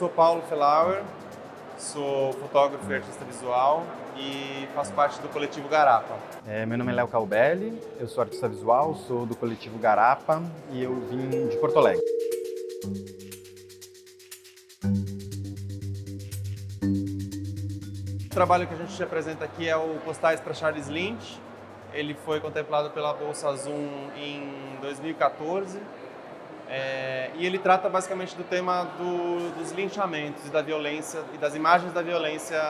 Sou Paulo Felauer, sou fotógrafo e artista visual e faço parte do coletivo Garapa. Meu nome é Léo Calbelli, eu sou artista visual, sou do coletivo Garapa e eu vim de Porto Alegre. O trabalho que a gente apresenta aqui é o Postais para Charles Lynch. Ele foi contemplado pela Bolsa Zoom em 2014. E ele trata basicamente do tema dos linchamentos e da violência e das imagens da violência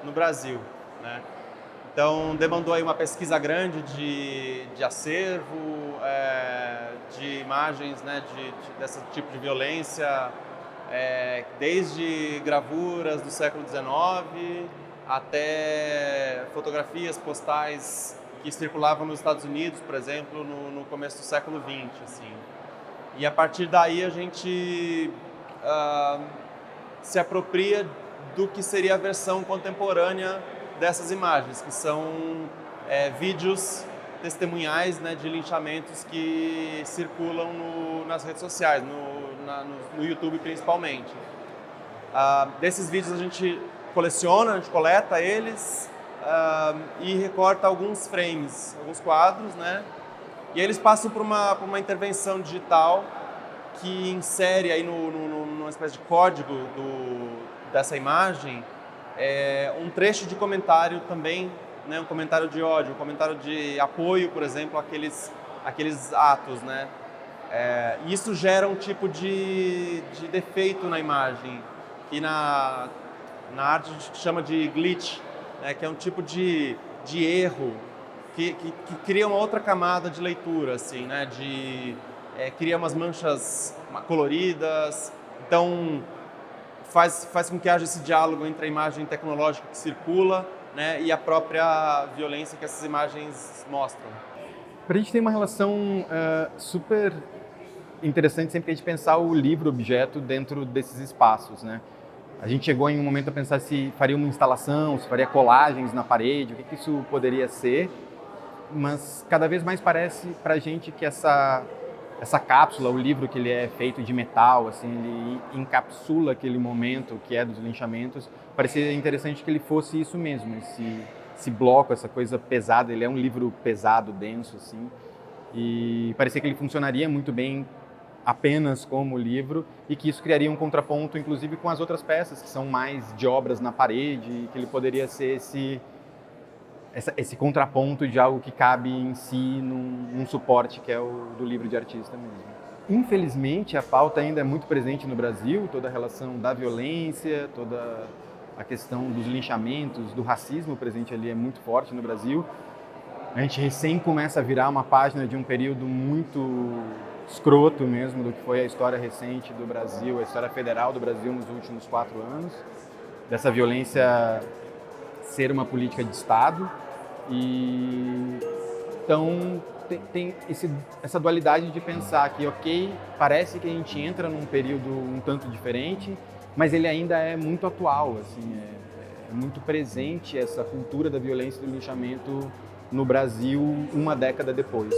no Brasil, né? Então demandou aí uma pesquisa grande de acervo, de imagens, né, desse tipo de violência, desde gravuras do século XIX até fotografias postais que circulavam nos Estados Unidos, por exemplo, no começo do século XX, assim. E a partir daí a gente se apropria do que seria a versão contemporânea dessas imagens, que são vídeos testemunhais, né, de linchamentos que circulam nas redes sociais, no YouTube principalmente. Desses vídeos a gente coleciona, a gente coleta eles e recorta alguns frames, alguns quadros, né? E aí eles passam por uma intervenção digital que insere aí numa espécie de código dessa imagem um trecho de comentário também, né, um comentário de ódio, um comentário de apoio, por exemplo, àqueles atos, né? E isso gera um tipo de defeito na imagem, que na arte a gente chama de glitch, né, que é um tipo de erro que cria uma outra camada de leitura, assim, né? Cria umas manchas coloridas, então faz com que haja esse diálogo entre a imagem tecnológica que circula, né, e a própria violência que essas imagens mostram. Para a gente tem uma relação super interessante sempre que a gente pensar o livro-objeto dentro desses espaços, né? A gente chegou em um momento a pensar se faria uma instalação, se faria colagens na parede, o que isso poderia ser. Mas cada vez mais parece pra gente que essa cápsula, o livro que ele é feito de metal, assim, ele encapsula aquele momento que é dos linchamentos. Parecia interessante que ele fosse isso mesmo, esse bloco, essa coisa pesada. Ele é um livro pesado, denso, assim, e parecia que ele funcionaria muito bem apenas como livro e que isso criaria um contraponto, inclusive, com as outras peças que são mais de obras na parede, e que ele poderia ser esse contraponto de algo que cabe em si num suporte que é o do livro de artista mesmo. Infelizmente, a pauta ainda é muito presente no Brasil, toda a relação da violência, toda a questão dos linchamentos, do racismo presente ali é muito forte no Brasil. A gente recém começa a virar uma página de um período muito escroto mesmo do que foi a história recente do Brasil, a história federal do Brasil nos últimos 4 anos, dessa violência ser uma política de Estado. E então tem essa dualidade de pensar que, ok, parece que a gente entra num período um tanto diferente, mas ele ainda é muito atual, assim, é muito presente essa cultura da violência e do linchamento no Brasil uma década depois.